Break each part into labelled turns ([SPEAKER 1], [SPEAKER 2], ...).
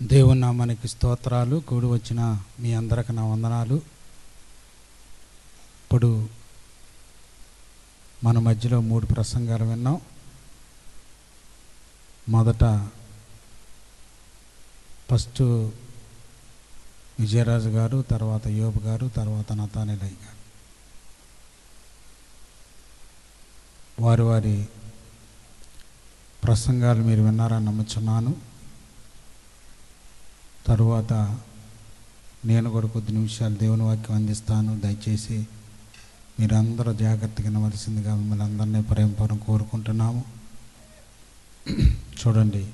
[SPEAKER 1] దేవుని నామానికి స్తోత్రాలు. కూడి వచ్చిన మీ అందరికి నా వందనాలు. ఇప్పుడు మన మధ్యలో 3 ప్రసంగాలు విన్నాం. మొదట ఫస్ట్ విజయరాజు గారు, తర్వాత యోబు గారు, తర్వాత నతానేలయ్య గారు వారి ప్రసంగాలు మీరు విన్నారని నమ్ముచున్నాను. తరువాత నేను కూడా కొద్ది నిమిషాలు దేవుని వాక్యం అందిస్తాను. దయచేసి మీరందరూ జాగ్రత్తగా వినవలసిందిగా మిమ్మల్ని అందరినీ ప్రేమపూర్వకం కోరుకుంటున్నాము. చూడండి,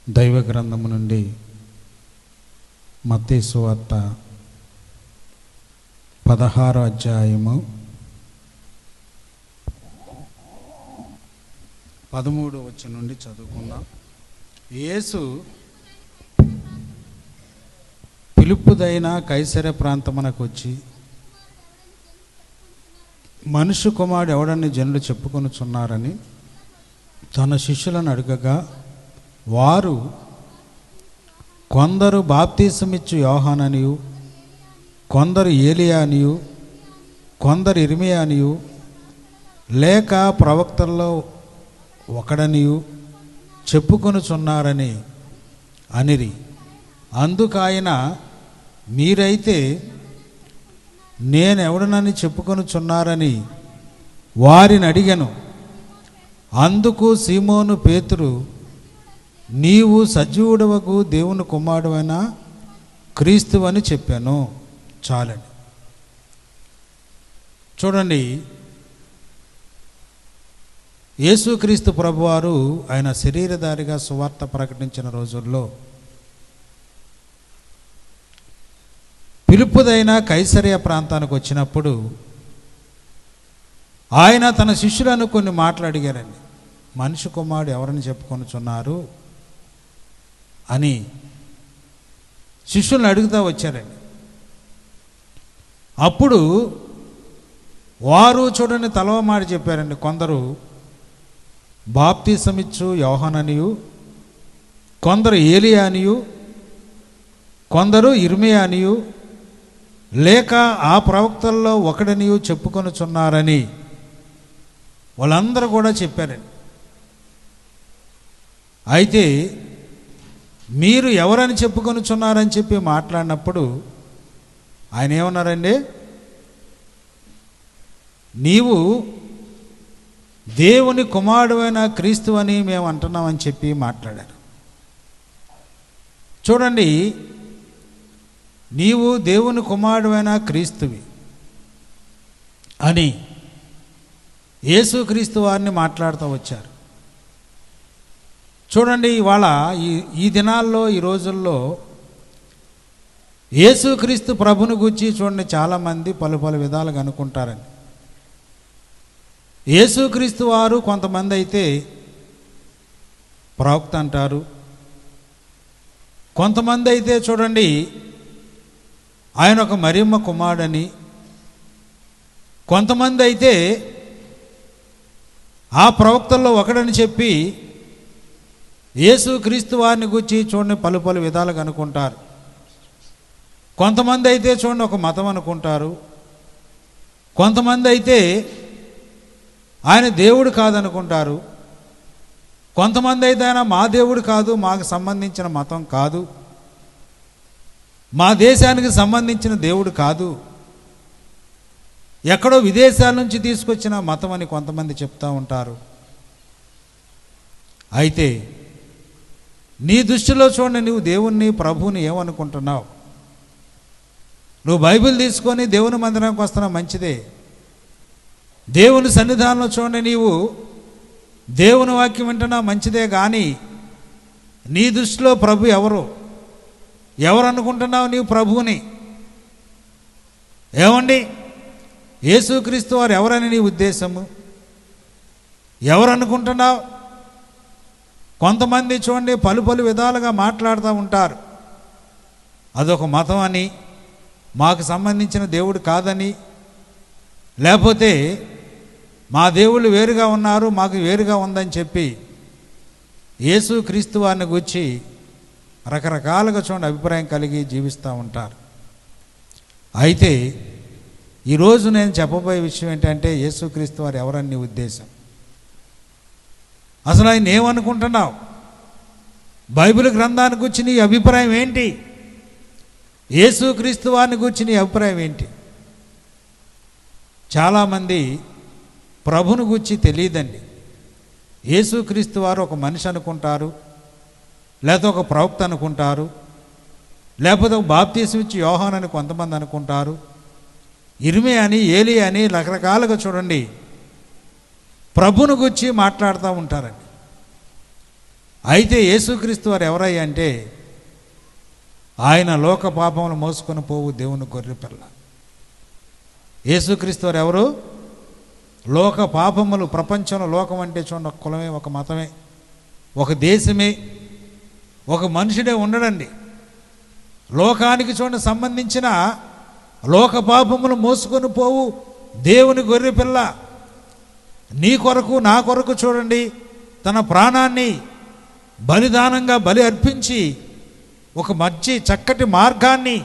[SPEAKER 1] దైవ గ్రంథము నుండి మత్తయి సువార్త 16వ అధ్యాయము 13వ వచనం నుండి చదువుకుందాం. యేసు ఫిలిప్పుదైన కైసరయ ప్రాంతమునకు వచ్చి, మనుష్య కుమారుడు ఎవడని జనులు చెప్పుకొనుచున్నారని తన శిష్యులను అడగగా, వారు కొందరు బాప్తీసమిచ్చు యోహాననియు, కొందరు ఏలియా అనియు, కొందరు ఇర్మియా అనియు, లేక ప్రవక్తల్లో ఒకడనియు చెప్పుకొనుచున్నారని అనిరి. అందుకాయన, మీరైతే నేనెవడనని చెప్పుకొనుచున్నారని వారిని అడిగాను. అందుకు సీమోను పేతురు, నీవు సజీవుడవగు దేవుని కుమారుడైన క్రీస్తువని చెప్పాను. చాలండి. చూడండి, యేసుక్రీస్తు ప్రభువారు ఆయన శరీరధారిగా సువార్త ప్రకటించిన రోజుల్లో ఫిలిప్పుదైన కైసరయ ప్రాంతానికి వచ్చినప్పుడు ఆయన తన శిష్యులను కొన్ని మాటలు అడిగారండి. మనిషి కుమారుడు ఎవరని చెప్పుకొనుచున్నారు అని శిష్యులను అడుగుతూ వచ్చారండి. అప్పుడు వారు చూడండి తలవ మాట చెప్పారండి. కొందరు బాప్తీసమిచ్చు యోహాననియు, కొందరు ఏలియా అనియు, కొందరు ఇర్మియా అనియు, లేక ఆ ప్రవక్తల్లో ఒకడనియు చెప్పుకొనుచున్నారని వాళ్ళందరూ కూడా చెప్పారండి. అయితే మీరు ఎవరని చెప్పుకొనుచున్నారని చెప్పి మాట్లాడినప్పుడు ఆయన ఏమన్నారండి? నీవు దేవుని కుమారుడైన క్రీస్తు అని మేము అంటున్నామని చెప్పి మాట్లాడారు. చూడండి, నీవు దేవుని కుమారుడైన క్రీస్తువి అని యేసుక్రీస్తు వారిని మాట్లాడుతూ వచ్చారు. చూడండి, ఇవాళ ఈ దినాల్లో, ఈ రోజుల్లో యేసుక్రీస్తు ప్రభుని గురించి చూడండి చాలామంది పలు విధాలుగా అనుకుంటారండి. యేసుక్రీస్తు వారు కొంతమంది అయితే ప్రవక్త అంటారు, కొంతమంది అయితే చూడండి ఆయన ఒక మరియమ్మ కుమారుడని, కొంతమంది అయితే ఆ ప్రవక్తల్లో ఒకడని చెప్పి యేసుక్రీస్తు వారిని గురించి చూడండి పలు విధాలుగా అనుకుంటారు. కొంతమంది అయితే చూడండి ఒక మతం అనుకుంటారు, కొంతమంది అయితే ఆయన దేవుడు కాదనుకుంటారు, కొంతమంది అయితే ఆయన మా దేవుడు కాదు, మాకు సంబంధించిన మతం కాదు, మా దేశానికి సంబంధించిన దేవుడు కాదు, ఎక్కడో విదేశాల నుంచి తీసుకొచ్చిన మతం అని కొంతమంది చెప్తూ ఉంటారు. అయితే నీ దృష్టిలో చూడండి, నువ్వు దేవుణ్ణి ప్రభువుని ఏమనుకుంటున్నావు? నువ్వు బైబిల్ తీసుకొని దేవుని మందిరానికి వస్తున్నా మంచిదే. దేవుని సన్నిధానంలో చూడండి నీవు దేవుని వాక్యం వింటున్నా మంచిదే. కానీ నీ దృష్టిలో ప్రభు ఎవరు అనుకుంటున్నావు? నీవు ప్రభువుని ఏమండి? యేసుక్రీస్తు వారు ఎవరని నీ ఉద్దేశము? ఎవరు అనుకుంటున్నావు? కొంతమంది చూడండి పలు విధాలుగా మాట్లాడుతూ ఉంటారు. అదొక మతం అని, మాకు సంబంధించిన దేవుడు కాదని, లేకపోతే మా దేవుళ్ళు వేరుగా ఉన్నారు, మాకు వేరుగా ఉందని చెప్పి యేసు క్రీస్తు వారిని గూర్చి రకరకాలుగా చూడండి అభిప్రాయం కలిగి జీవిస్తూ ఉంటారు. అయితే ఈరోజు నేను చెప్పబోయే విషయం ఏంటంటే యేసుక్రీస్తు వారు ఎవరని నీ ఉద్దేశం? అసలు ఆయన ఏమనుకుంటున్నావు? బైబిల్ గ్రంథాన్ని గురించి నీ అభిప్రాయం ఏంటి? యేసుక్రీస్తు వారిని గురించి నీ అభిప్రాయం ఏంటి? చాలామంది ప్రభుని గురించి తెలియదండి. యేసుక్రీస్తు వారు ఒక మనిషి అనుకుంటారు, లేకపోతే ఒక ప్రవక్త అనుకుంటారు, లేకపోతే ఒక బాప్తీసం ఇచ్చి యోహాను అని కొంతమంది అనుకుంటారు, ఇర్మే అని ఏలి అని రకరకాలుగా చూడండి ప్రభుని గురించి మాట్లాడుతూ ఉంటారండి. అయితే యేసుక్రీస్తు వారు ఎవరయ్యా అంటే ఆయన లోక పాపములు మోసుకొని పోవు దేవుని గొర్రెపిల్ల. యేసుక్రీస్తు వారు ఎవరు? లోక పాపములు. ప్రపంచంలో లోకం అంటే చూడండి ఒక కులమే, ఒక మతమే, ఒక దేశమే, ఒక మనుషుడే ఉండడండి. లోకానికి చూడండి సంబంధించిన లోక పాపములు మోసుకొని పోవు దేవుని గొర్రెపిల్ల. నీ కొరకు నా కొరకు చూడండి తన ప్రాణాన్ని బలిదానంగా బలి అర్పించి ఒక మంచి చక్కటి మార్గాన్ని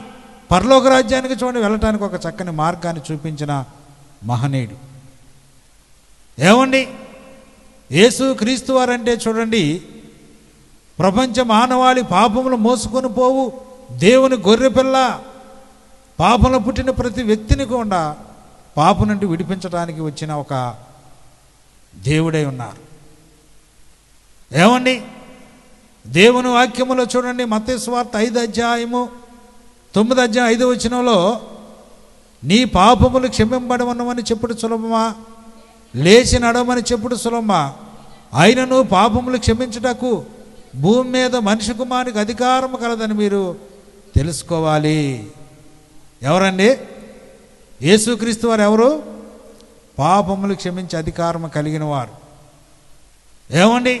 [SPEAKER 1] పరలోక రాజ్యానికి చూడండి వెళ్ళటానికి ఒక చక్కని మార్గాన్ని చూపించిన మహనీయుడు. ఏమండి, యేసు క్రీస్తు వారంటే చూడండి ప్రపంచ మానవాళి పాపములు మోసుకొని పోవు దేవుని గొర్రెపిల్ల. పాపంలో పుట్టిన ప్రతి వ్యక్తిని కూడా పాపం నుండి విడిపించడానికి వచ్చిన ఒక దేవుడై ఉన్నారు. ఏమండి, దేవుని వాక్యములో చూడండి మత్తయి సువార్త 5:9 నీ పాపములు క్షమింపబడవని చెప్పుడు సులభమా, లేచి నడవమని చెప్పుడు సులభమా? అయినను పాపములు క్షమించుటకు భూమి మీద మనిషి కుమారునికి అధికారం కలదని మీరు తెలుసుకోవాలి. ఎవరండి? యేసుక్రీస్తు వారు ఎవరు? పాపములు క్షమించే అధికారం కలిగిన వారు. ఏమండి,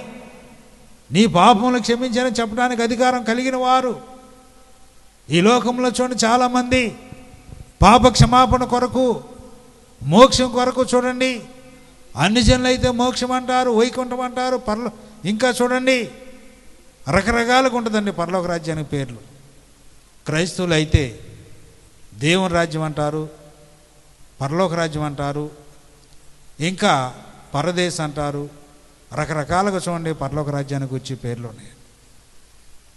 [SPEAKER 1] నీ పాపములు క్షమించాలని చెప్పడానికి అధికారం కలిగిన వారు. ఈ లోకంలో చూడండి చాలామంది పాప క్షమాపణ కొరకు మోక్షం కొరకు చూడండి అన్ని జనులు అయితే మోక్షం అంటారు, వైకుంఠం అంటారు, ఇంకా చూడండి రకరకాలుగా ఉంటుందండి పరలోక రాజ్యానికి పేర్లు. క్రైస్తవులు అయితే దేవుని రాజ్యం అంటారు, పరలోక రాజ్యం అంటారు, ఇంకా పరదేశ్ అంటారు, రకరకాలుగా చూడండి పరలోక రాజ్యానికి వచ్చే పేర్లు ఉన్నాయి.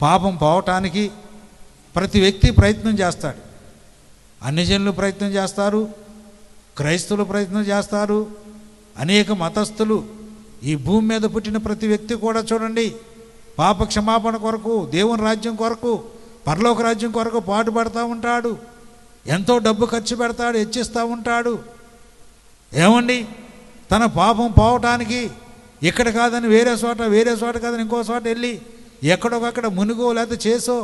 [SPEAKER 1] పాపం పోవటానికి ప్రతి వ్యక్తి ప్రయత్నం చేస్తాడు. అన్ని జనులు ప్రయత్నం చేస్తారు, క్రైస్తవులు ప్రయత్నం చేస్తారు, అనేక మతస్థులు, ఈ భూమి మీద పుట్టిన ప్రతి వ్యక్తి కూడా చూడండి పాప క్షమాపణ కొరకు, దేవుని రాజ్యం కొరకు, పరలోక రాజ్యం కొరకు పాటుపడుతూ ఉంటాడు. ఎంతో డబ్బు ఖర్చు పెడతాడు, హెచ్చిస్తూ ఉంటాడు. ఏమండి, తన పాపం పోవటానికి ఇక్కడ కాదని వేరే చోట కాదని ఇంకో చోట వెళ్ళి ఎక్కడొకక్కడ మునిగో లేకపోతే చేసో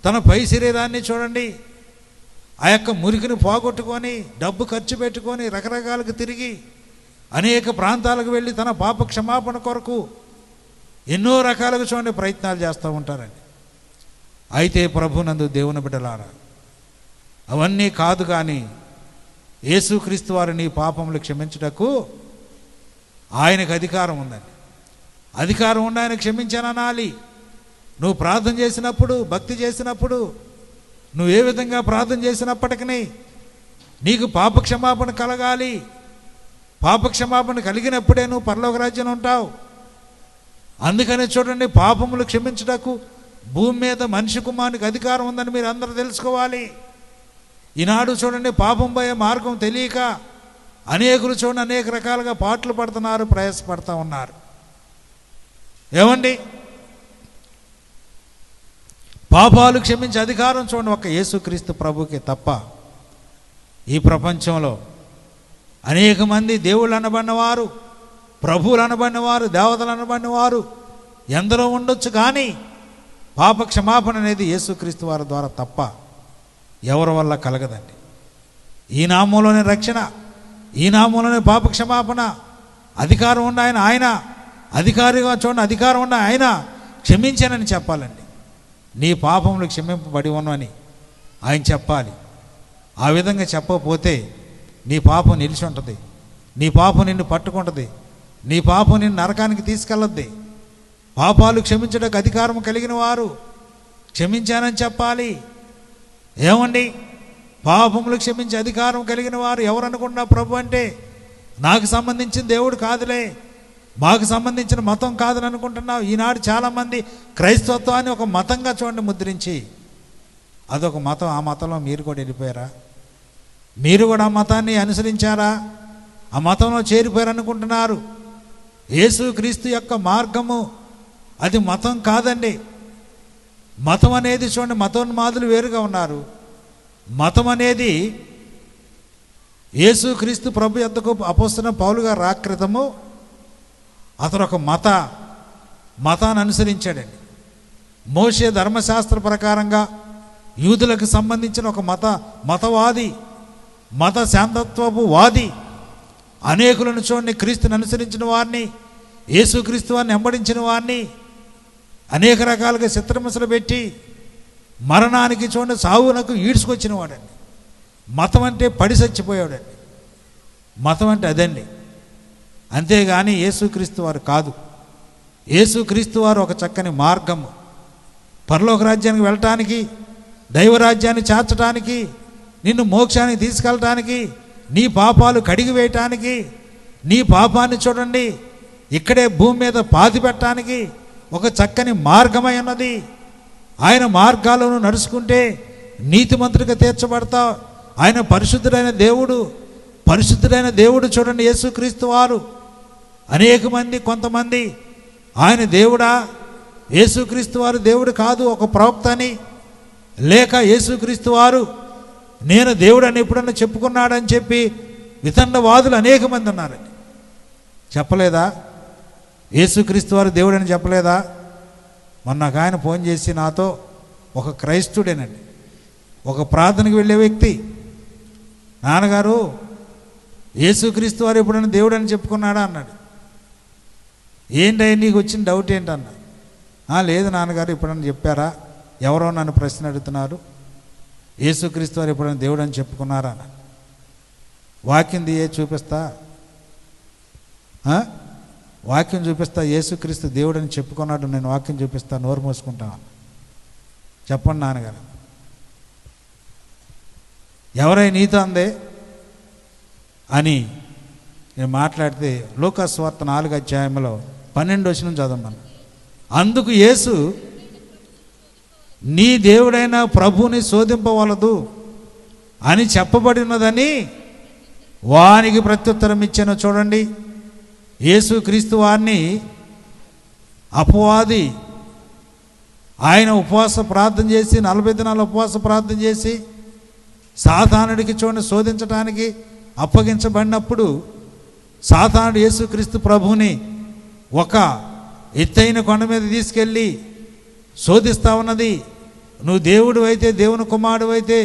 [SPEAKER 1] తన పై శరీరాన్ని చూడండి ఆ యొక్క మురికిని పోగొట్టుకొని డబ్బు ఖర్చు పెట్టుకొని రకరకాలకు తిరిగి అనేక ప్రాంతాలకు వెళ్ళి తన పాప క్షమాపణ కొరకు ఎన్నో రకాలుగా చూడండి ప్రయత్నాలు చేస్తూ ఉంటారండి. అయితే ప్రభునందు దేవుని బిడ్డలారా, అవన్నీ కాదు కానీ యేసుక్రీస్తు వారు నీ పాపములు క్షమించుటకు ఆయనకు అధికారం ఉందండి. అధికారం ఉండి ఆయన క్షమించాననాలి. నువ్వు ప్రార్థన చేసినప్పుడు, భక్తి చేసినప్పుడు, నువ్వు ఏ విధంగా ప్రార్థన చేసినప్పటికీ నీకు పాప క్షమాపణ కలగాలి. పాప క్షమాపణ కలిగినప్పుడే నువ్వు పరలోక రాజ్యంలో ఉంటావు. అందుకని చూడండి పాపములు క్షమించుటకు భూమి మీద మనిషి కుమారునికి అధికారం ఉందని మీరు అందరూ తెలుసుకోవాలి. ఈనాడు చూడండి పాపం పోయే మార్గం తెలియక అనేకులు చూడండి అనేక రకాలుగా పాటలు పడుతున్నారు, ప్రయాసపడుతూ ఉన్నారు. ఏమండి, పాపాలు క్షమించే అధికారం చూడండి ఒక్క యేసుక్రీస్తు ప్రభుకి తప్ప ఈ ప్రపంచంలో అనేక మంది దేవుళ్ళు అనబడినవారు, ప్రభువులు అనబడినవారు, దేవతలు అనబడినవారు ఎందరో ఉండొచ్చు. కానీ పాప క్షమాపణ అనేది యేసుక్రీస్తు వారి ద్వారా తప్ప ఎవరి వల్ల కలగదండి. ఈ నామంలోనే రక్షణ, ఈ నామంలోనే పాప క్షమాపణ. అధికారం ఉన్న ఆయన అధికారిగా చూడండి, అధికారం ఉన్న ఆయన క్షమించానని చెప్పాలండి. నీ పాపములు క్షమింపబడి ఉన్నవని ఆయన చెప్పాలి. ఆ విధంగా చెప్పకపోతే నీ పాపం నిలిచి ఉంటుంది, నీ పాపం నిన్ను పట్టుకుంటుంది, నీ పాపం నిన్ను నరకానికి తీసుకెళ్ళద్ది. పాపాలు క్షమించడానికి అధికారం కలిగిన వారు. క్షమించానని చెప్పాలి. ఏమండి, పాపములు క్షమించే అధికారం కలిగిన వారు ఎవరు అనుకున్నా ప్రభు అంటే నాకు సంబంధించిన దేవుడు కాదులే, మాకు సంబంధించిన మతం కాదని అనుకుంటున్నావు. ఈనాడు చాలామంది క్రైస్తవత్వాన్ని ఒక మతంగా చూడండి ముద్రించి, అదొక మతం. ఆ మతంలో మీరు కూడా వెళ్ళిపోయారా? మీరు కూడా ఆ మతాన్ని అనుసరించారా? ఆ మతంలో చేరిపోయారు అనుకుంటున్నారు. యేసుక్రీస్తు యొక్క మార్గము అది మతం కాదండి. మతం అనేది చూడండి, మతోన్మాదులు వేరుగా ఉన్నారు. మతం అనేది యేసుక్రీస్తు ప్రభు యొద్దకు అపోస్తలుడైన పౌలు గారు రాక్రితము అతను ఒక మతాన్ని అనుసరించాడండి. మోషే ధర్మశాస్త్ర ప్రకారంగా యూదులకు సంబంధించిన ఒక మతవాది, మత శాంతత్వపు వాది. అనేకులను చూడండి, క్రీస్తుని అనుసరించిన వారిని, యేసుక్రీస్తు వారిని వెంబడించిన వారిని అనేక రకాలుగా చిత్రహింసలు పెట్టి మరణానికి చూడండి, సావునకు ఈడ్చుకొచ్చిన వాడండి. మతం అంటే పడి చచ్చిపోయాడండి. మతం అంటే అదండి. అంతేగాని యేసుక్రీస్తు వారు కాదు. యేసుక్రీస్తు వారు ఒక చక్కని మార్గము. పరలోక రాజ్యానికి వెళ్ళటానికి, దైవరాజ్యాన్ని చేర్చడానికి, నిన్ను మోక్షానికి తీసుకెళ్ళటానికి, నీ పాపాలు కడిగి వేయటానికి, నీ పాపాన్ని చూడండి ఇక్కడే భూమి మీద పాతి పెట్టడానికి ఒక చక్కని మార్గమై ఉన్నది. ఆయన మార్గాలను నడుచుకుంటే నీతిమంతుడిగా తీర్చబడతావు. ఆయన పరిశుద్ధుడైన దేవుడు చూడండి. యేసుక్రీస్తు వారు అనేక మంది, కొంతమంది ఆయన దేవుడా, యేసుక్రీస్తు వారు దేవుడు కాదు, ఒక ప్రవక్త అని, లేక యేసుక్రీస్తు వారు నేను దేవుడు అని ఎప్పుడన్నా చెప్పుకున్నాడని చెప్పి వితండవాదులు అనేక మంది ఉన్నారండి. చెప్పలేదా? యేసుక్రీస్తు వారు దేవుడు అని చెప్పలేదా? మొన్న ఒక ఆయన ఫోన్ చేసి నాతో, ఒక క్రైస్తుడేనండి, ఒక ప్రార్థనకు వెళ్ళే వ్యక్తి, నాన్నగారు యేసుక్రీస్తు వారు ఎప్పుడైనా దేవుడు అని చెప్పుకున్నాడా అన్నాడు. ఏంటయ్య నీకు వచ్చిన డౌట్ ఏంటన్నా? లేదు నాన్నగారు, ఎప్పుడైనా చెప్పారా? ఎవరో నన్ను ప్రశ్న అడుగుతున్నారు, యేసుక్రీస్తు వారు ఎప్పుడైనా దేవుడు అని చెప్పుకున్నారా అన్న. వాక్యం తీయే చూపిస్తా, వాక్యం చూపిస్తా, యేసుక్రీస్తు దేవుడు అని చెప్పుకున్నాడు, నేను వాక్యం చూపిస్తా, నోరు మూసుకుంటాను. చెప్పండి నాన్నగారు. ఎవరై నీతో అందే అని నేను మాట్లాడితే లూకాసు సువార్త 4వ అధ్యాయంలో 12వ వచనం చదవమను. అందుకు యేసు, నీ దేవుడైన ప్రభుని శోధింపవలదు అని చెప్పబడినదని వానికి ప్రత్యుత్తరం ఇచ్చాను. చూడండి, యేసుక్రీస్తు వారిని అపవాది ఆయన ఉపవాస ప్రార్థన చేసి 40 దినాలు ఉపవాస ప్రార్థన చేసి సాతానుడికి చూడండి శోధించడానికి అప్పగించబడినప్పుడు సాతానుడు యేసుక్రీస్తు ప్రభుని ఒక ఎత్తైన కొండ మీద తీసుకెళ్ళి శోధిస్తా ఉన్నది. నువ్వు దేవుడు అయితే, దేవుని కుమారుడు అయితే,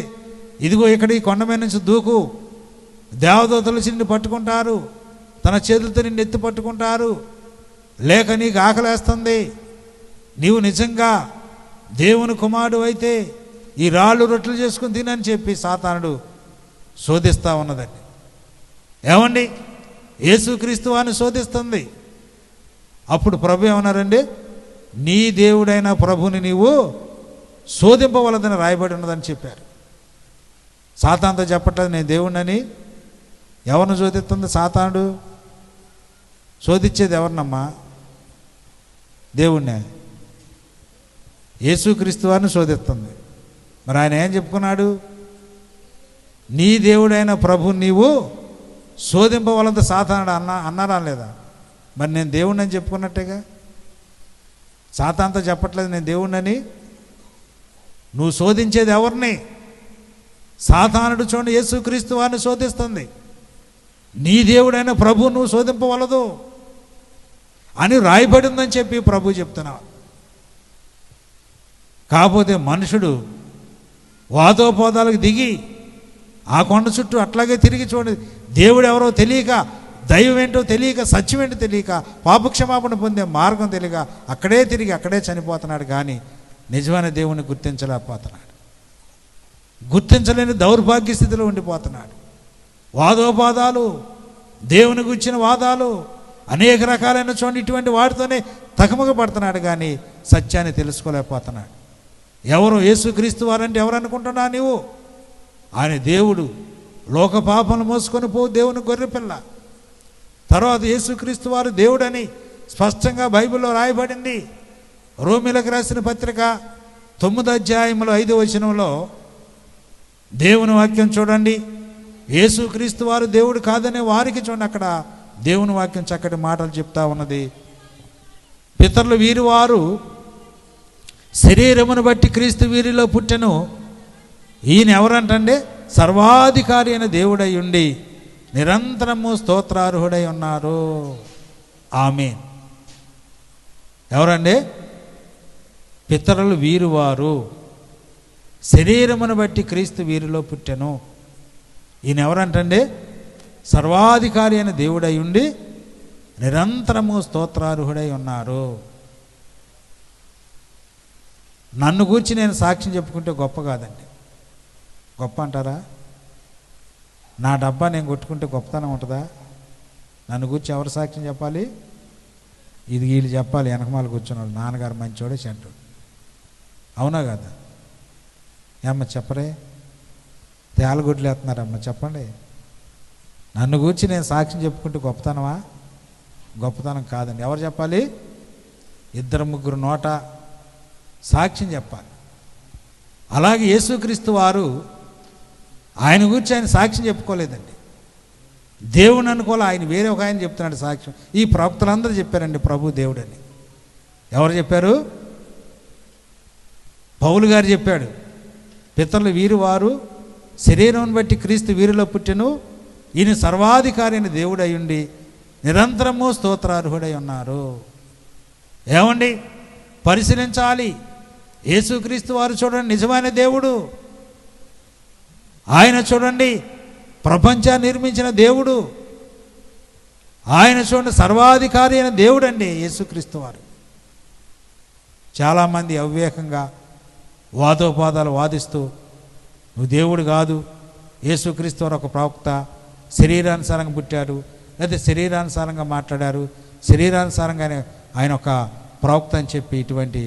[SPEAKER 1] ఇదిగో ఇక్కడ ఈ కొండ మీద నుంచి దూకు, దేవదూతలు నిన్ను పట్టుకుంటారు, తన చేతులతో నిన్ను ఎత్తి పట్టుకుంటారు, లేక నీకు ఆకలేస్తుంది, నీవు నిజంగా దేవుని కుమారుడు అయితే ఈ రాళ్ళు రొట్టెలు చేసుకుని తినని చెప్పి సాతానుడు శోధిస్తూ ఉన్నదండి. ఏమండి, యేసుక్రీస్తు వారిని శోధిస్తుంది. అప్పుడు ప్రభు ఏమన్నారండి? నీ దేవుడైన ప్రభుని నీవు శోధింపవలదని రాయబడి ఉన్నదని చెప్పారు. సాతానుతో చెప్పట్లేదు నేను దేవుడినని. ఎవరిని శోధిస్తుంది సాతానుడు? శోధించేది ఎవరినమ్మా? దేవుణ్ణే. యేసుక్రీస్తు వారిని శోధిస్తుంది. మరి ఆయన ఏం చెప్పుకున్నాడు? నీ దేవుడైన ప్రభు నీవు శోధింపవలన సాతానుడు అన్నారా లేదా? మరి నేను దేవుణ్ణి అని చెప్పుకున్నట్టేగా. సాతానుతో చెప్పట్లేదు నేను దేవుణ్ణని. నువ్వు శోధించేది ఎవరిని? సాతానుడు చూడండి యేసుక్రీస్తు వారిని శోధిస్తుంది. నీ దేవుడైన ప్రభు నువ్వు శోధింపవలదు అని రాయబడి ఉందని చెప్పి ప్రభు చెప్తున్నావు. కాకపోతే మనుషుడు వాదోపోదాలకు దిగి ఆ కొండ చుట్టూ అట్లాగే తిరిగి చూడండి, దేవుడు ఎవరో తెలియక, దైవం ఏంటో తెలియక, సత్యం ఏంటో తెలియక, పాపక్షమాపణ పొందే మార్గం తెలియక అక్కడే తిరిగి అక్కడే చనిపోతున్నాడు. కానీ నిజమైన దేవుని గుర్తించలేకపోతున్నాడు. గుర్తించలేని దౌర్భాగ్య స్థితిలో ఉండిపోతున్నాడు. వాదోపాదాలు, దేవుని గురించిన వాదాలు, అనేక రకాలైన చూడండి ఇటువంటి వాటితోనే తకమక పడుతున్నాడు, కానీ సత్యాన్ని తెలుసుకోలేకపోతున్నాడు. ఎవరు యేసుక్రీస్తు వారంటే ఎవరు అనుకుంటున్నా నీవు? ఆయన దేవుడు, లోక పాపను మోసుకొని పో దేవుని గొర్రెపిల్ల. తర్వాత యేసుక్రీస్తు వారు దేవుడని స్పష్టంగా బైబిల్లో రాయబడింది. రోమీలకు రాసిన పత్రిక 9:5 దేవుని వాక్యం చూడండి. యేసుక్రీస్తు వారు దేవుడు కాదనే వారికి చూడండి, అక్కడ దేవుని వాక్యం చక్కటి మాటలు చెప్తా ఉన్నది. పితరులు వీరి వారు శరీరమును బట్టి క్రీస్తు వీరిలో పుట్టెను. ఈయన ఎవరంటే సర్వాధికారి అయిన దేవుడై ఉండి నిరంతరము స్తోత్రార్హుడై ఉన్నారు. ఆమేన్. ఎవరండి? పితరులు వీరు వారు శరీరమును బట్టి క్రీస్తు వీరిలో పుట్టెను. ఈయన ఎవరంటే సర్వాధికారి అయిన దేవుడై ఉండి నిరంతరము స్తోత్రార్హుడై ఉన్నారు. నన్ను గూర్చి నేను సాక్ష్యం చెప్పుకుంటే గొప్ప కాదండి. గొప్ప అంటారా? నా డబ్బా నేను కొట్టుకుంటే గొప్పతనం ఉంటుందా? నన్ను గూర్చి ఎవరు సాక్ష్యం చెప్పాలి? ఇది వీళ్ళు చెప్పాలి, వెనకమాల కూర్చున్న వాళ్ళు. నాన్నగారు మంచోడే చెంటోడు, అవునా కదా? ఏమ్మ చెప్పరే? తేలగొడ్లు వేస్తున్నారమ్మ, చెప్పండి. నన్ను గూర్చి నేను సాక్ష్యం చెప్పుకుంటే గొప్పతనమా? గొప్పతనం కాదండి. ఎవరు చెప్పాలి? 2-3 నోట సాక్ష్యం చెప్పాలి. అలాగే యేసుక్రీస్తు వారు ఆయన గురించి ఆయన సాక్ష్యం చెప్పుకోలేదండి. దేవుని అనుకోలే, ఆయన వేరే ఒక ఆయన చెప్తున్నాడు సాక్ష్యం. ఈ ప్రవక్తలందరూ చెప్పారండి ప్రభు దేవుడని. ఎవరు చెప్పారు? పౌలు గారు చెప్పాడు. పితరులు వీరు వారు శరీరం బట్టి క్రీస్తు వీరిలో పుట్టెను. ఈయన సర్వాధికారి అయిన దేవుడై ఉండి నిరంతరము స్తోత్రార్హుడై ఉన్నారు. ఏమండి? పరిశీలించాలి. యేసుక్రీస్తు వారు చూడండి నిజమైన దేవుడు. ఆయన చూడండి ప్రపంచాన్ని నిర్మించిన దేవుడు. ఆయన చూడండి సర్వాధికారి అయిన దేవుడు అండి యేసుక్రీస్తు వారు. చాలామంది అవివేకంగా వాదోపాదాలు వాదిస్తూ నువ్వు దేవుడు కాదు, యేసుక్రీస్తు వారు ఒక ప్రవక్త, శరీరానుసారంగా పుట్టారు, లేదా శరీరానుసారంగా మాట్లాడారు, శరీరానుసారంగా ఆయన ఒక ప్రవక్త అని చెప్పి ఇటువంటి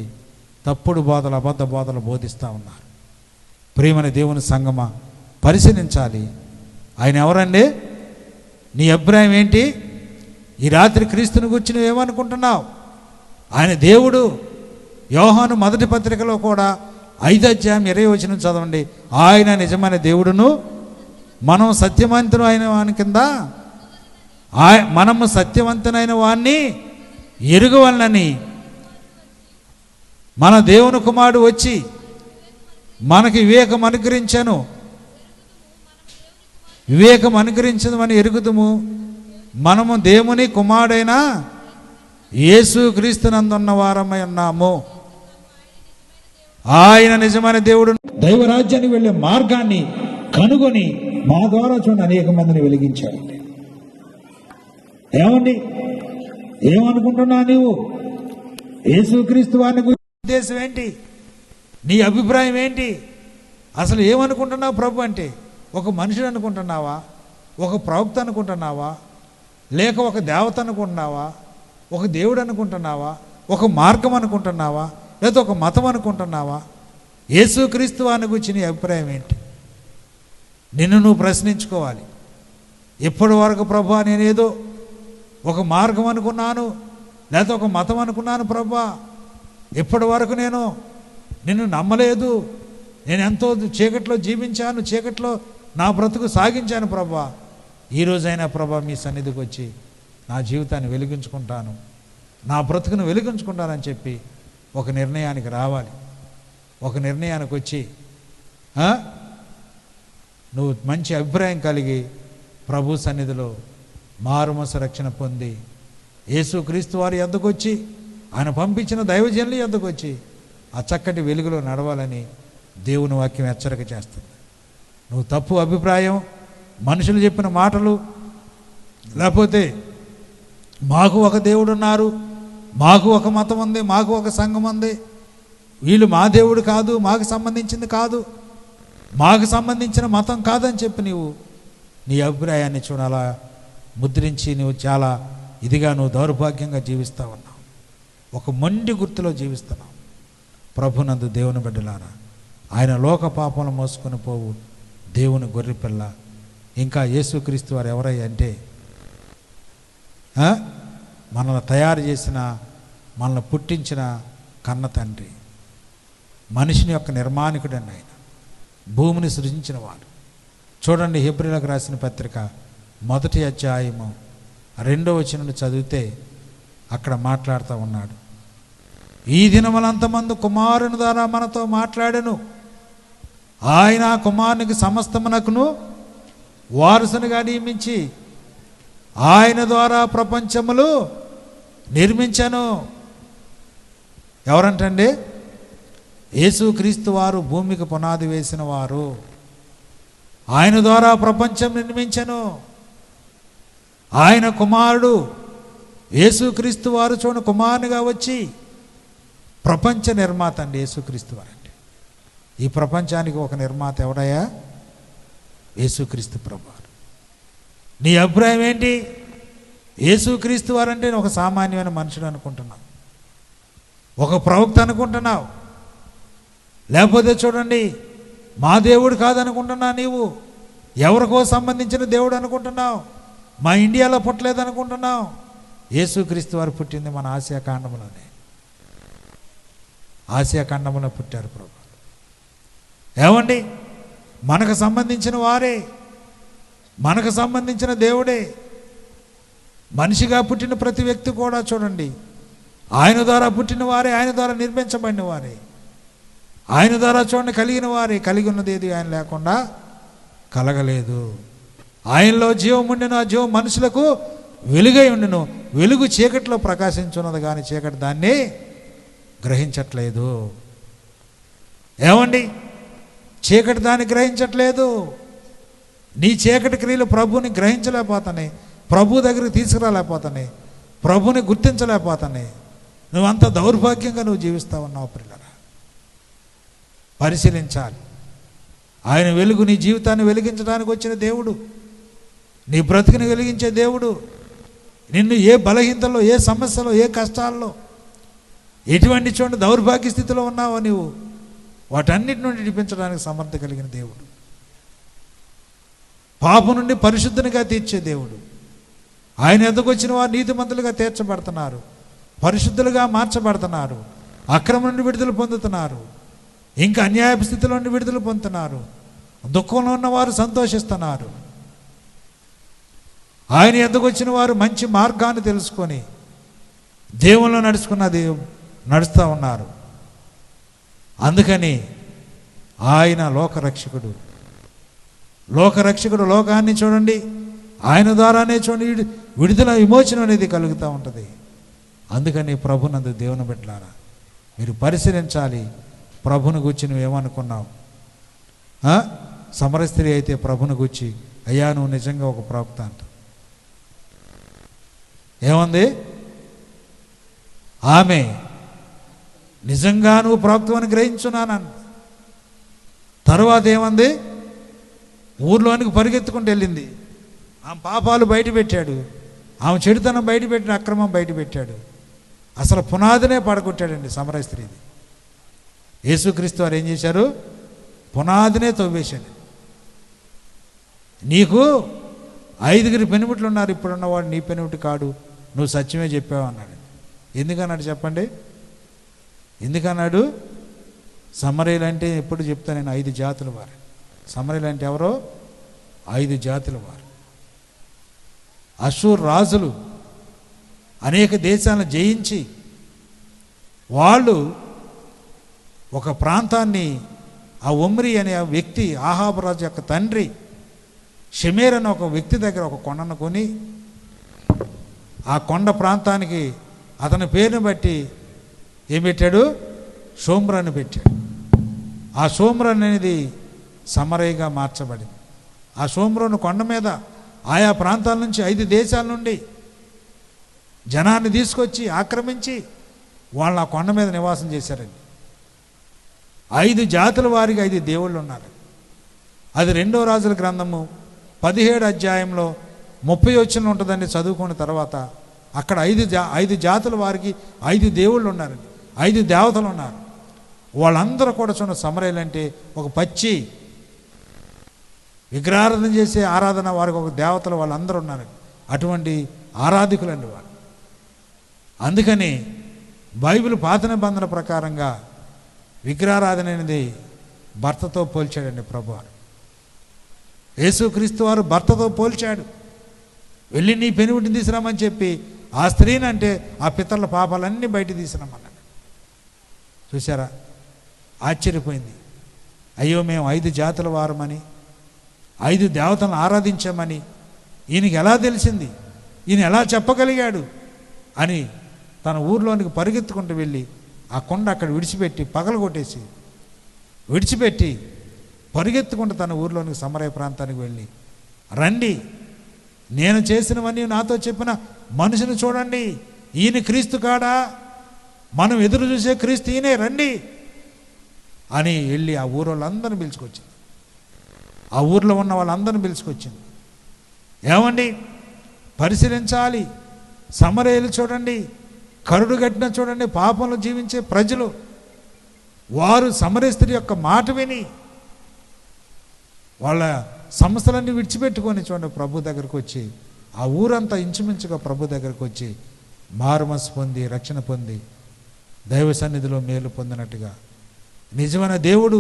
[SPEAKER 1] తప్పుడు బోధలు, అబద్ధ బోధలు బోధిస్తూ ఉన్నారు. ప్రియమైన దేవుని సంగమా, పరిశీలించాలి. ఆయన ఎవరండి? నీ అభిప్రాయం ఏంటి? ఈ రాత్రి క్రీస్తుని గురించి నువ్వేమనుకుంటున్నావు? ఆయన దేవుడు. యోహాను మొదటి పత్రికలో కూడా 5:20 చదవండి. ఆయన నిజమైన దేవుడును మనం సత్యవంతుడు అయిన వాని కింద మనము సత్యవంతునైన వాణ్ణి ఎరుగవలనని మన దేవుని కుమారుడు వచ్చి మనకి వివేకం అనుగ్రహించను. వివేకం అనుగ్రహించదని ఎరుగుదుము. మనము దేవుని కుమారుడైన యేసుక్రీస్తునందున్న వారమై ఉన్నాము. ఆయన నిజమైన దేవుడు. దైవరాజ్యానికి వెళ్ళే మార్గాన్ని కనుగొని మా ద్వారా చూడండి అనేక మందిని వెలిగించాడు. ఏమండి? ఏమనుకుంటున్నా నీవు? యేసుక్రీస్తు వారిని గురించి ఉద్దేశం ఏంటి? నీ అభిప్రాయం ఏంటి? అసలు ఏమనుకుంటున్నావు ప్రభు అంటే? ఒక మనుషుడు అనుకుంటున్నావా? ఒక ప్రవక్త అనుకుంటున్నావా? లేక ఒక దేవత అనుకుంటున్నావా? ఒక దేవుడు అనుకుంటున్నావా? ఒక మార్గం అనుకుంటున్నావా? లేదా ఒక మతం అనుకుంటున్నావా? యేసుక్రీస్తు వారిని గురించి నీ అభిప్రాయం ఏంటి? నిన్ను నువ్వు ప్రశ్నించుకోవాలి. ఎప్పటి వరకు ప్రభువా నేనేదో ఒక మార్గం అనుకున్నాను, లేదా ఒక మతం అనుకున్నాను ప్రభువా, ఎప్పటి వరకు నేను నిన్ను నమ్మలేదు, నేను ఎంతో చీకట్లో జీవించాను, చీకట్లో నా బ్రతుకు సాగించాను ప్రభువా. ఈరోజైనా ప్రభువా మీ సన్నిధికి వచ్చి నా జీవితాన్ని వెలిగించుకుంటాను, నా బ్రతుకును వెలిగించుకుంటానని చెప్పి ఒక నిర్ణయానికి రావాలి. ఒక నిర్ణయానికి వచ్చి నువ్వు మంచి అభిప్రాయం కలిగి ప్రభు సన్నిధిలో మారుమనసు రక్షణ పొంది యేసుక్రీస్తు వారి యొద్దకు వచ్చి ఆయన పంపించిన దైవజనుల యొద్దకు వచ్చి ఆ చక్కటి వెలుగులో నడవాలని దేవుని వాక్యం హెచ్చరిక చేస్తుంది. నువ్వు తప్పు అభిప్రాయం, మనుషులు చెప్పిన మాటలు, లేకపోతే మాకు ఒక దేవుడు ఉన్నారు, మాకు ఒక మతం ఉంది, మాకు ఒక సంఘం ఉంది, వీళ్ళు మా దేవుడు కాదు, మాకు సంబంధించింది కాదు, మాకు సంబంధించిన మతం కాదని చెప్పి నీవు నీ అభిప్రాయాన్ని చూడాలా ముద్రించి నువ్వు చాలా ఇదిగా నువ్వు దౌర్భాగ్యంగా జీవిస్తూ ఉన్నావు, ఒక మొండి గుర్తులో జీవిస్తున్నావు. ప్రభునందు దేవుని బిడ్డలారా, ఆయన లోక పాపములు మోసుకొని పోవు దేవుని గొర్రెపిల్ల. ఇంకా యేసుక్రీస్తు వారు ఎవరయ్య అంటే మనల్ని తయారు చేసిన, మనల్ని పుట్టించిన కన్న తండ్రి, మనిషిని యొక్క నిర్మాణికుడండి ఆయన, భూమిని సృజించిన వాడు. చూడండి, హెబ్రీయులకు రాసిన పత్రిక 1వ అధ్యాయము 2వ వచనం చదివితే అక్కడ మాట్లాడుతూ ఉన్నాడు. ఈ దినములంతమందు కుమారుని ద్వారా మనతో మాట్లాడెను, ఆయన కుమారునికి సమస్తమునకును వారసునిగా నియమించి ఆయన ద్వారా ప్రపంచములు నిర్మించను. ఎవరంటండి? యేసుక్రీస్తు వారు భూమికి పునాది వేసిన వారు. ఆయన ద్వారా ప్రపంచం నిర్మించను. ఆయన కుమారుడు యేసుక్రీస్తు వారు చూడండి కుమారునిగా వచ్చి ప్రపంచ నిర్మాత అండి యేసుక్రీస్తు వారు. అంటే ఈ ప్రపంచానికి ఒక నిర్మాత ఎవడయ్యా? యేసుక్రీస్తు ప్రభువారు. నీ అభిప్రాయం ఏంటి? యేసుక్రీస్తు వారు అంటే ఒక సామాన్యమైన మనుషుడు అనుకుంటున్నావు, ఒక ప్రవక్త అనుకుంటున్నావు, లేకపోతే చూడండి మా దేవుడు కాదనుకుంటున్నావు, నీవు ఎవరికో సంబంధించిన దేవుడు అనుకుంటున్నావు, మా ఇండియాలో పుట్టలేదు అనుకుంటున్నావు. యేసుక్రీస్తు వారు పుట్టింది మన ఆసియా ఖండంలోనే. ఆసియా ఖండంలో పుట్టారు ప్రభు. ఏమండి, మనకు సంబంధించిన వారే, మనకు సంబంధించిన దేవుడే. మనిషిగా పుట్టిన ప్రతి వ్యక్తి కూడా చూడండి ఆయన ద్వారా పుట్టిన వారే, ఆయన ద్వారా నిర్మించబడిన వారే, ఆయన ద్వారా చూడండి కలిగిన వారే. కలిగి ఉన్నది ఏది ఆయన లేకుండా కలగలేదు. ఆయనలో జీవం ఉండెను, ఆ జీవం మనుషులకు వెలుగై ఉండెను. వెలుగు చీకటిలో ప్రకాశించున్నది కానీ చీకటి దాన్ని గ్రహించట్లేదు. ఏమండి, చీకటి దాన్ని గ్రహించట్లేదు. నీ చీకటి క్రియలు ప్రభుని గ్రహించలేకపోతున్నాయి, ప్రభు దగ్గరికి తీసుకురాలేకపోతున్నాయి, ప్రభుని గుర్తించలేకపోతున్నాయి. నువ్వంత దౌర్భాగ్యంగా నువ్వు జీవిస్తూ ఉన్నావు ప్రియులారా. పరిశీలించాలి. ఆయన వెలుగు నీ జీవితాన్ని వెలిగించడానికి వచ్చిన దేవుడు, నీ బ్రతుకుని వెలిగించే దేవుడు. నిన్ను ఏ బలహీనతలో, ఏ సమస్యలో, ఏ కష్టాల్లో, ఎటువంటి చూడండి దౌర్భాగ్య స్థితిలో ఉన్నావో నీవు, వాటన్నిటి నుండి విడిపించడానికి సమర్థ కలిగిన దేవుడు. పాపం నుండి పరిశుద్ధునిగా తీర్చే దేవుడు. ఆయన ఎద్దకు వచ్చిన వారు నీతిమంతులుగా తీర్చబడుతున్నారు, పరిశుద్ధులుగా మార్చబడుతున్నారు, అక్రమం నుండి విడుదల పొందుతున్నారు, ఇంకా అన్యాయ స్థితిలో నుండి విడుదల పొందుతున్నారు, దుఃఖంలో ఉన్నవారు సంతోషిస్తున్నారు. ఆయన ఎద్దకు వచ్చిన వారు మంచి మార్గాన్ని తెలుసుకొని దేవుల్లో నడుస్తూ ఉన్నారు. అందుకని ఆయన లోకరక్షకుడు. లోకరక్షకుడు. లోకాన్ని చూడండి ఆయన ద్వారానే చూడండి విడుదల, విమోచనం అనేది కలుగుతూ ఉంటుంది. అందుకని ప్రభునందు దేవుని బిడ్డలారా మీరు పరిశీలించాలి. ప్రభుని గురించి నువ్వేమనుకున్నావు? సమర స్త్రీ అయితే ప్రభుని గురించి, అయ్యా నువ్వు నిజంగా ఒక ప్రవక్త అంట. ఏముంది? ఆమె నిజంగా నువ్వు ప్రవక్తవని గ్రహించున్నాను. తర్వాత ఏమంది? ఊర్లోనికి పరిగెత్తుకుంటూ వెళ్ళింది. ఆమె పాపాలు బయట పెట్టాడు, ఆమె చెడుతనం బయట పెట్టిన, అక్రమం బయట పెట్టాడు. అసలు పునాదినే పడగొట్టాడండి సమర స్త్రీది. యేసుక్రీస్తు వారు ఏం చేశారు? పునాదినే తవ్వేశాడు. నీకు 5 పెనుమిట్లు ఉన్నారు, ఇప్పుడున్నవాడు నీ పెనుమిటి కాడు, నువ్వు సత్యమే చెప్పావు అన్నాడు. ఎందుకన్నాడు చెప్పండి? ఎందుకన్నాడు? సమరయులు అంటే ఎప్పుడు చెప్తా నేను 5 జాతుల వారు. సమరయులు అంటే ఎవరో 5 జాతుల వారు. అషూర్ రాజులు అనేక దేశాలను జయించి వాళ్ళు ఒక ప్రాంతాన్ని, ఆ ఒమ్రి అనే ఆ వ్యక్తి, ఆహాబు రాజు యొక్క తండ్రి షెమేర్ అనే ఒక వ్యక్తి దగ్గర ఒక కొండను కొని ఆ కొండ ప్రాంతానికి అతని పేరుని బట్టి ఏం పెట్టాడు? షోమ్రాన్ని పెట్టాడు. ఆ షోమ్రాన్ అనేది సమరయ్యగా మార్చబడింది. ఆ షోమ్రోను కొండ మీద ఆయా ప్రాంతాల నుంచి 5 దేశాల నుండి జనాన్ని తీసుకొచ్చి ఆక్రమించి వాళ్ళు ఆ కొండ మీద నివాసం చేశారండి. 5 జాతుల వారికి 5 దేవుళ్ళు ఉన్నారు. అది 2వ రాజుల గ్రంథము 17వ అధ్యాయంలో 30 వచనం ఉంటుందండి. చదువుకున్న తర్వాత అక్కడ ఐదు జాతుల వారికి 5 దేవుళ్ళు ఉన్నారండి, 5 దేవతలు ఉన్నారు. వాళ్ళందరూ కూడా చూడండి, సమరయులు అంటే ఒక పచ్చి విగ్రహారాధన చేసే ఆరాధన వారికి ఒక దేవతలు వాళ్ళందరూ ఉన్నారండి. అటువంటి ఆరాధికులండి వాళ్ళు. అందుకని బైబిల్ పాత నిబంధన ప్రకారంగా విగ్రహారాధన అనేది భర్తతో పోల్చాడండి ప్రభువారు. యేసుక్రీస్తు వారు భర్తతో పోల్చాడు. వెళ్ళి నీ పెనుగుటిని తీసుకురామని చెప్పి ఆ స్త్రీని అంటే ఆ పితరుల పాపాలన్నీ బయట తీసుకురామన్నాడు. చూసారా, ఆశ్చర్యపోయింది. అయ్యో, మేము 5 జాతుల వారమని, 5 దేవతలను ఆరాధించామని ఈయనకి ఎలా తెలిసింది, ఈయన ఎలా చెప్పగలిగాడు అని తన ఊర్లోనికి పరిగెత్తుకుంటూ వెళ్ళి ఆ కొండ అక్కడ విడిచిపెట్టి పరిగెత్తుకుంటూ తన ఊర్లోనికి సమరయ ప్రాంతానికి వెళ్ళి, రండి, నేను చేసినవన్నీ నాతో చెప్పిన మనిషిని చూడండి, ఈయన క్రీస్తు కాడా, మనం ఎదురు చూసే క్రీస్తు ఈయనే, రండి అని వెళ్ళి ఆ ఊరు వాళ్ళందరిని పిలుచుకొచ్చింది. ఆ ఊర్లో ఉన్న వాళ్ళందరిని పిలుచుకొచ్చింది. ఏమండి, పరిశీలించాలి, సమరయులు చూడండి, కరుడు గట్టిన చూడండి, పాపంలో జీవించే ప్రజలు, వారు సమరయ స్త్రీ యొక్క మాట విని వాళ్ళ సమస్యలన్నీ విడిచిపెట్టుకొని చూడండి ప్రభు దగ్గరకు వచ్చి, ఆ ఊరంతా ఇంచుమించుగా ప్రభు దగ్గరకు వచ్చి మారుమనసు పొంది రక్షణ పొంది దైవ సన్నిధిలో మేలు పొందినట్టుగా, నిజమైన దేవుడు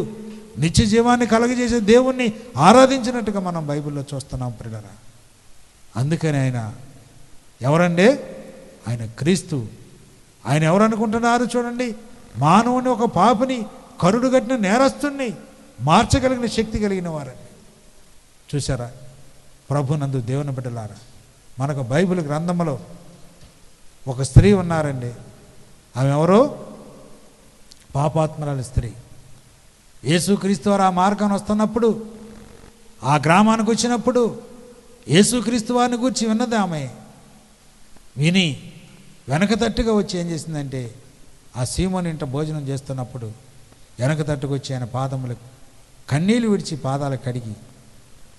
[SPEAKER 1] నిత్య జీవాన్ని కలగజేసే దేవుణ్ణి ఆరాధించినట్టుగా మనం బైబిల్లో చూస్తున్నాం ప్రియులారా. అందుకని ఆయన ఎవరండి? ఆయన క్రీస్తు. ఆయన ఎవరు అనుకుంటున్నారు చూడండి, మానవుని, ఒక పాపిని, కరుడు కట్టిన నేరస్తుణ్ణి మార్చగలిగిన శక్తి కలిగిన వారండి. చూసారా, ప్రభునందు దేవుని బిడ్డలారా, మనకు బైబిల్ గ్రంథంలో ఒక స్త్రీ ఉన్నారండి. ఆమె ఎవరో? పాపాత్మరాలు స్త్రీ. యేసుక్రీస్తు వారు ఆ మార్గాన్ని వస్తున్నప్పుడు, ఆ గ్రామానికి వచ్చినప్పుడు యేసుక్రీస్తు వారిని గురించి విన్నది ఆమె. విని వెనక తట్టుగా వచ్చి ఏం చేసిందంటే, ఆ సీమోని ఇంట భోజనం చేస్తున్నప్పుడు వెనక తట్టుకు వచ్చి ఆయన పాదములకు కన్నీళ్ళు విడిచి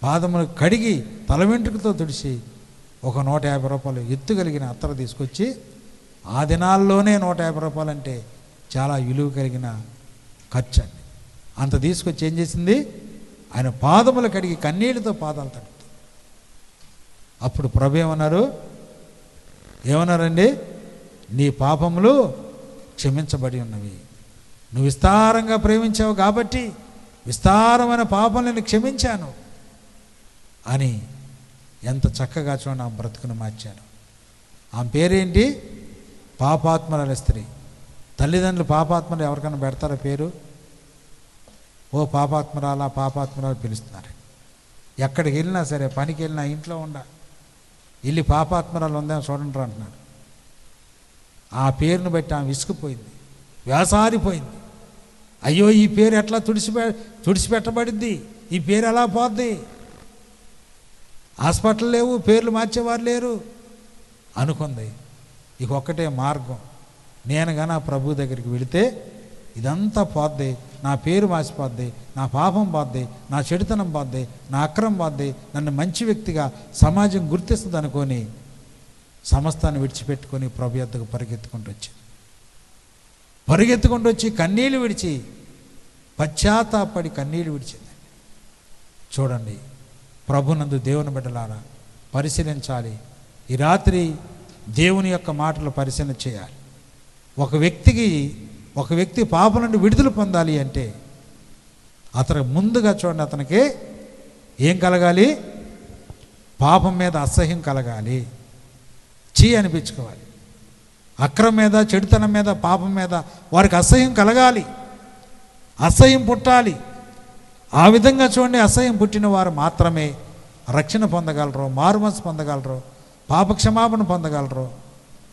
[SPEAKER 1] పాదములు కడిగి తల వెంట్రుకతో తుడిచి ఒక 150 రూపాయలు ఎత్తు కలిగిన అత్తరు తీసుకొచ్చి, ఆ దినాల్లోనే 150 రూపాయలు అంటే చాలా విలువ కలిగిన ఖర్చు అండి. అంత తీసుకొచ్చి ఏం చేసింది, ఆయన పాదములు కడిగి కన్నీళ్ళతో పాదాలు తడుపుతుంది. అప్పుడు ప్రభు ఏమన్నారండి? నీ పాపములు క్షమించబడి ఉన్నవి, నువ్వు విస్తారంగా ప్రేమించావు కాబట్టి విస్తారమైన పాపం నేను క్షమించాను అని ఎంత చక్కగా చూడండి ఆమె బ్రతుకును మార్చాను. ఆమె పేరేంటి? పాపాత్మరాల స్త్రీ. తల్లిదండ్రులు పాపాత్మలు ఎవరికైనా పెడతారా పేరు? ఓ పాపాత్మరాలు పిలుస్తున్నారు. ఎక్కడికి వెళ్ళినా సరే, పనికి వెళ్ళినా, ఇంట్లో వెళ్ళి పాపాత్మరాలు ఉందేమో చూడండి అంటున్నాడు. ఆ పేరును బట్టి ఆమె విసుకుపోయింది, వేసారిపోయింది. అయ్యో, ఈ పేరు ఎట్లా తుడిచిపెట్టబడింది, ఈ పేరు ఎలా పోద్ది, హాస్పిటల్ లేవు, పేర్లు మార్చేవారు లేరు అనుకుంది. ఇక ఒక్కటే మార్గం, నేను కానీ ఆ ప్రభు దగ్గరికి వెళితే ఇదంతా పోద్ది, నా పేరు మాసిపోద్ది, నా పాపం పోద్ది, నా చెడుతనం పోద్ది, నా అక్రమం పోద్ది, నన్ను మంచి వ్యక్తిగా సమాజం గుర్తిస్తుంది అనుకొని సమస్తాన్ని విడిచిపెట్టుకొని ప్రభు యొద్దకు పరిగెత్తుకుంటూ వచ్చి కన్నీళ్ళు విడిచి, పశ్చాత్తాపడి కన్నీళ్ళు విడిచింది. చూడండి, ప్రభునందు దేవుని బిడ్డలారా, పరిశీలించాలి. ఈ రాత్రి దేవుని యొక్క మాటలు పరిశీలన చేయాలి. ఒక వ్యక్తి పాపం నుండి విడుదల పొందాలి అంటే అతను ముందుగా చూడండి, అతనికి ఏం కలగాలి? పాపం మీద అసహ్యం కలగాలి, అనిపించుకోవాలి. అక్రమం మీద, చెడుతనం మీద, పాపం మీద వారికి అసహ్యం కలగాలి, అసహ్యం పుట్టాలి. ఆ విధంగా చూడండి, అసహ్యం పుట్టిన వారు మాత్రమే రక్షణ పొందగలరు, మారుమనసు పొందగలరు, పాపక్షమాపణ పొందగలరు,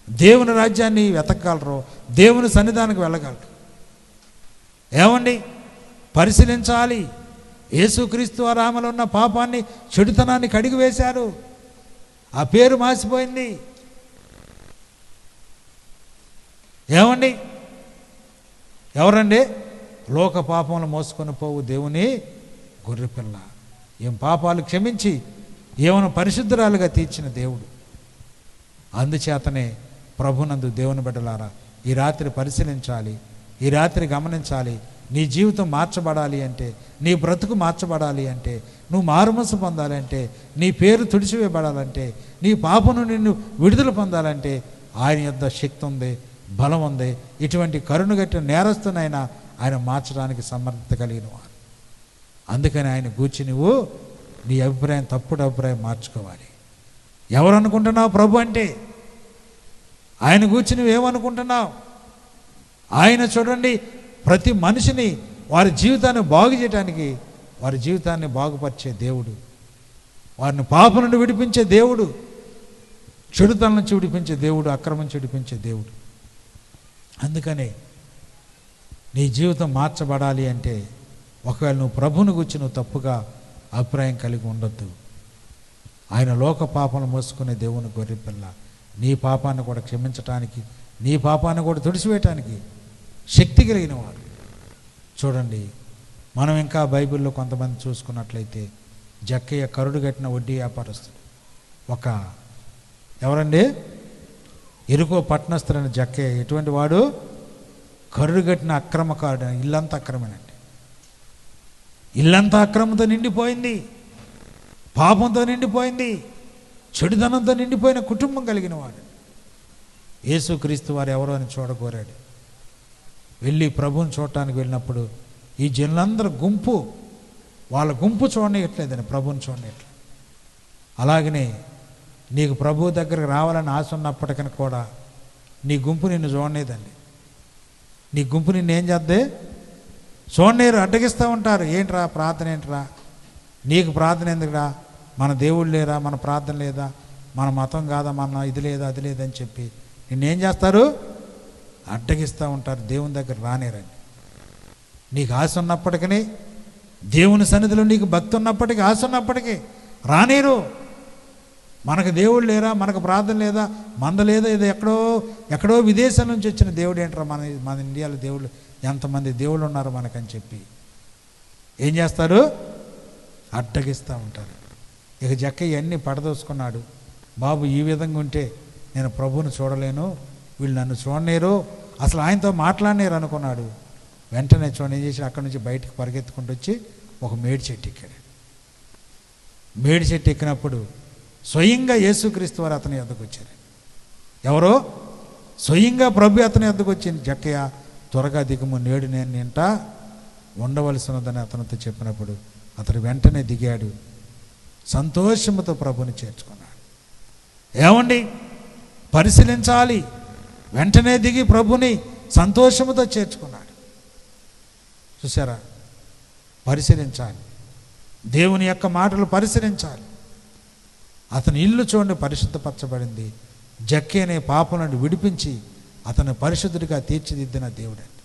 [SPEAKER 1] దేవుని రాజ్యాన్ని వెతకగలరు, దేవుని సన్నిధానికి వెళ్ళగలరు. ఏమండి, పరిశీలించాలి. యేసుక్రీస్తు వారు ఆమెలో ఉన్న పాపాన్ని, చెడుతనాన్ని కడిగి వేశారు. ఆ పేరు మాసిపోయింది. ఏమండి, ఎవరండి? లోక పాపములు మోసుకొని పోవు దేవుని గొర్రెపిల్ల. ఏం పాపాలు క్షమించి ఏమైనా పరిశుద్ధురాలుగా తీర్చిన దేవుడు. అందుచేతనే ప్రభునందు దేవుని బిడ్డలారా ఈ రాత్రి పరిశీలించాలి, ఈ రాత్రి గమనించాలి. నీ జీవితం మార్చబడాలి అంటే, నీ బ్రతుకు మార్చబడాలి అంటే, నువ్వు మారుమనసు పొందాలి అంటే, నీ పేరు తుడిచివేయబడాలంటే, నీ పాపను నిన్ను విడుదల పొందాలంటే ఆయన యొద్ద శక్తి ఉంది, బలం ఉంది. ఇటువంటి కరుణగట్టిన నేరస్తునైనా ఆయన మార్చడానికి సమర్థత కలిగిన వారు. అందుకని ఆయన గూర్చి నువ్వు నీ అభిప్రాయం, తప్పుడు అభిప్రాయం మార్చుకోవాలి. ఎవరు అనుకుంటున్నావు ప్రభు అంటే? ఆయన గూర్చి నువ్వేమనుకుంటున్నావు? ఆయన చూడండి, ప్రతి మనిషిని వారి జీవితాన్ని బాగు చేయడానికి, వారి జీవితాన్ని బాగుపరిచే దేవుడు, వారిని పాపం నుండి విడిపించే దేవుడు, చెడుతనం నుంచి విడిపించే దేవుడు, అక్రమం నుంచి విడిపించే దేవుడు. అందుకనే నీ జీవితం మార్చబడాలి అంటే, ఒకవేళ నువ్వు ప్రభువుని గురించి నువ్వు తప్పుగా అభిప్రాయం కలిగి ఉండొద్దు. ఆయన లోక పాపాలను మోసుకునే దేవుని గొర్రెపిల్ల, నీ పాపాన్ని కూడా క్షమించటానికి, నీ పాపాన్ని కూడా తుడిచివేయటానికి శక్తి కలిగిన వాడు. చూడండి, మనం ఇంకా బైబిల్లో కొంతమంది చూసుకున్నట్లయితే, జక్కయ్య కరుడు కట్టిన వడ్డీ వ్యాపారస్తుడు. ఎవరండి? ఎరుకో పట్టణస్థుడైన జక్కయ్య ఎటువంటి వాడు? కరుడు కట్టిన అక్రమకారుడు. ఇల్లంతా అక్రమేనండి, ఇల్లంతా అక్రమంతో నిండిపోయింది, పాపంతో నిండిపోయింది, చెడుదనంతో నిండిపోయిన కుటుంబం కలిగిన వాడు. యేసుక్రీస్తు వారు ఎవరో అని చూడగోరాడు. వెళ్ళి ప్రభువుని చూడటానికి వెళ్ళినప్పుడు ఈ జనులందరూ వాళ్ళ గుంపు చూడనియట్లేదని ప్రభువుని చూడనియట్లేదు. అలాగనే నీకు ప్రభు దగ్గరకు రావాలని ఆశ ఉన్నప్పటికీ కూడా నీ గుంపు నిన్ను చూడలేదండి. నీ గుంపు నిన్ను ఏం చేద్దే? చూడలేరు, అడ్డగిస్తూ ఉంటారు. ఏంట్రా ప్రార్థన, ఏంట్రా నీకు ప్రార్థన ఎందుకురా, మన దేవుడు లేరా, మన ప్రార్థన లేదా, మన మతం కాదా, మన ఇది లేదా, అది లేదని చెప్పి నిన్నేం చేస్తారు? అడ్డగిస్తూ ఉంటారు. దేవుని దగ్గర రానేరండి. నీకు ఆశ ఉన్నప్పటికీ, దేవుని సన్నిధిలో నీకు భక్తి ఉన్నప్పటికీ, ఆశ ఉన్నప్పటికీ రానేరు. మనకు దేవుడు లేరా, మనకు ప్రార్థన లేదా, మంద లేదా, ఇది ఎక్కడో విదేశం నుంచి వచ్చిన దేవుడు ఏంట్రా, మన ఇండియాలో దేవుళ్ళు ఎంతమంది దేవుళ్ళు ఉన్నారు మనకని చెప్పి ఏం చేస్తారు? అడ్డగిస్తూ ఉంటారు. ఇక జక్కయ్య అన్నీ పడదోసుకున్నాడు. బాబు, ఈ విధంగా ఉంటే నేను ప్రభువుని చూడలేను, వీళ్ళు నన్ను చూడలేరు, అసలు ఆయనతో మాట్లాడలేరు అనుకున్నాడు. వెంటనే ఏం చేసి అక్కడి నుంచి బయటకు పరిగెత్తుకుంటూ వచ్చి ఒక మేడి చెట్టు ఎక్కాడు. మేడి చెట్టు ఎక్కినప్పుడు స్వయంగా యేసుక్రీస్తు వారు అతని యొద్దకు వచ్చారు. ఎవరో? స్వయంగా ప్రభు అతని యొద్దకు వచ్చింది. జక్కయ్య, త్వరగా దిగుము, నేడు నేను నింట ఉండవలసినదని అతనితో చెప్పినప్పుడు అతడు వెంటనే దిగాడు. సంతోషముతో ప్రభుని చేర్చుకున్నాడు. ఏమండి, పరిశీలించాలి. వెంటనే దిగి ప్రభుని సంతోషముతో చేర్చుకున్నాడు. చూసారా? పరిశీలించాలి, దేవుని యొక్క మాటలు పరిశీలించాలి. అతని ఇల్లు చూడండి, పరిశుద్ధపరచబడింది. జక్కయ్య అనే పాపం నుండి విడిపించి అతను పరిశుద్ధుడిగా తీర్చిదిద్దిన దేవుడండి.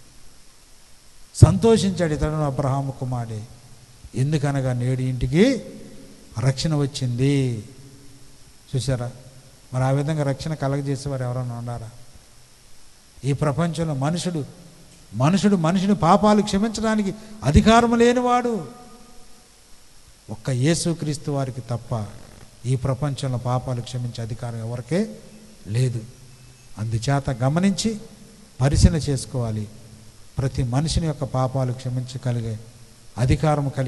[SPEAKER 1] సంతోషించాడు ఇతడు అబ్రహాము కుమారుడే, ఎందుకనగా నేడు ఇంటికి రక్షణ వచ్చింది. చూసారా? మరి ఆ విధంగా రక్షణ కలగజేసేవారు ఎవరైనా ఉన్నారా? ఈ ప్రపంచంలో మనుషుడు మనిషిని పాపాలు క్షమించడానికి అధికారం లేనివాడు ఒక్క యేసుక్రీస్తు వారికి తప్ప ఈ ప్రపంచంలో పాపాలు క్షమించే అధికారం ఎవరికే లేదు. అందుచేత గమనించి పరిశీలన చేసుకోవాలి. ప్రతి మనిషిని యొక్క పాపాలు క్షమించగలిగే అధికారం కలిగి